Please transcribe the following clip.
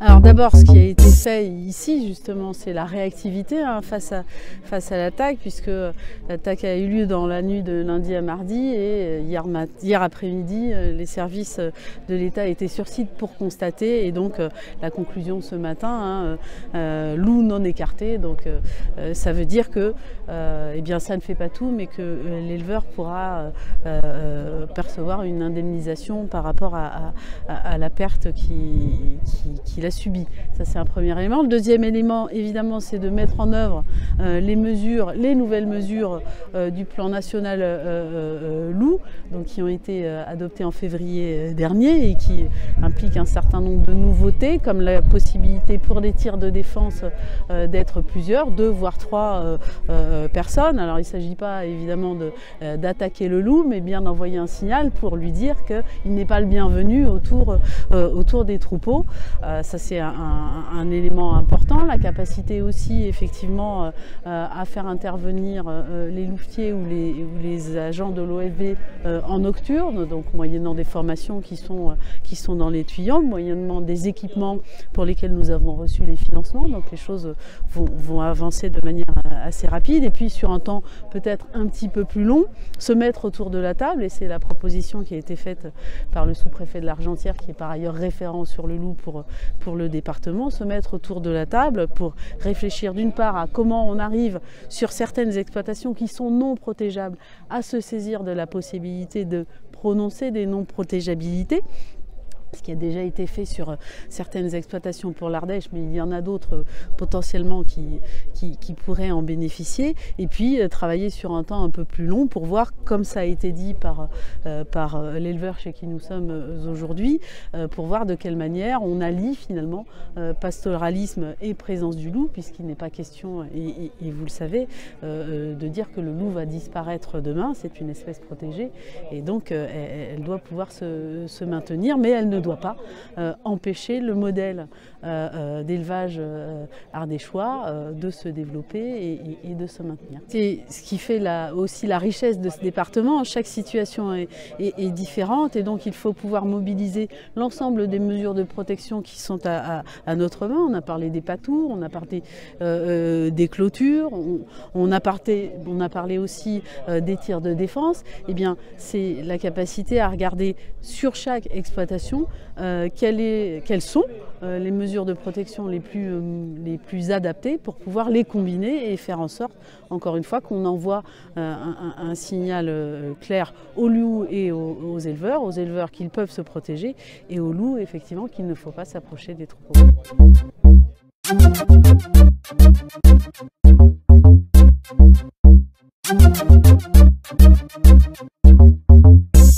Alors d'abord, ce qui a été fait ici, justement, c'est la réactivité face à l'attaque, puisque l'attaque a eu lieu dans la nuit de lundi à mardi et hier après-midi, les services de l'État étaient sur site pour constater, et donc la conclusion ce matin, loup non écarté, donc ça veut dire que eh bien, ça ne fait pas tout, mais que l'éleveur pourra percevoir une indemnisation par rapport à la perte qu'il a subie. Ça, c'est un premier élément. Le deuxième élément, évidemment, c'est de mettre en œuvre les nouvelles mesures du plan national loup, donc, qui ont été adoptées en février dernier et qui impliquent un certain nombre de nouveautés, comme la possibilité pour les tirs de défense d'être plusieurs, 2 voire 3 personnes. Alors, il ne s'agit pas évidemment d'attaquer le loup, mais bien d'envoyer un signal pour lui dire qu'il n'est pas le bienvenu autour des troupeaux. Ça, c'est un élément important. La capacité aussi, effectivement, à faire intervenir les louvetiers ou les agents de l'OFB en nocturne, donc moyennant des formations qui sont dans les tuyaux, moyennant des équipements pour lesquels nous avons reçu les financements. Donc les choses vont avancer de manière assez rapide. Et puis sur un temps peut-être un petit peu plus long, se mettre autour de la table, et c'est la proposition qui a été faite par le sous-préfet de l'Argentière, qui est par ailleurs référent sur le loup pour le département, se mettre autour de la table pour réfléchir d'une part à comment on arrive sur certaines exploitations qui sont non protégeables à se saisir de la possibilité de prononcer des non-protégeabilités, ce qui a déjà été fait sur certaines exploitations pour l'Ardèche, mais il y en a d'autres potentiellement qui pourraient en bénéficier. Et puis travailler sur un temps un peu plus long pour voir, comme ça a été dit par l'éleveur chez qui nous sommes aujourd'hui, pour voir de quelle manière on allie finalement pastoralisme et présence du loup, puisqu'il n'est pas question, et vous le savez, de dire que le loup va disparaître demain. C'est une espèce protégée et donc elle doit pouvoir se maintenir, mais elle ne doit pas empêcher le modèle d'élevage ardéchois de se développer et de se maintenir. C'est ce qui fait aussi la richesse de ce département. Chaque situation est différente, et donc il faut pouvoir mobiliser l'ensemble des mesures de protection qui sont à notre main. On a parlé des patous, on a parlé des clôtures, on a parlé aussi des tirs de défense. Eh bien, c'est la capacité à regarder sur chaque exploitation quelles sont les mesures de protection les plus adaptées pour pouvoir les combiner et faire en sorte, encore une fois, qu'on envoie un signal clair aux loups et aux éleveurs qu'ils peuvent se protéger, et aux loups, effectivement, qu'il ne faut pas s'approcher des troupeaux.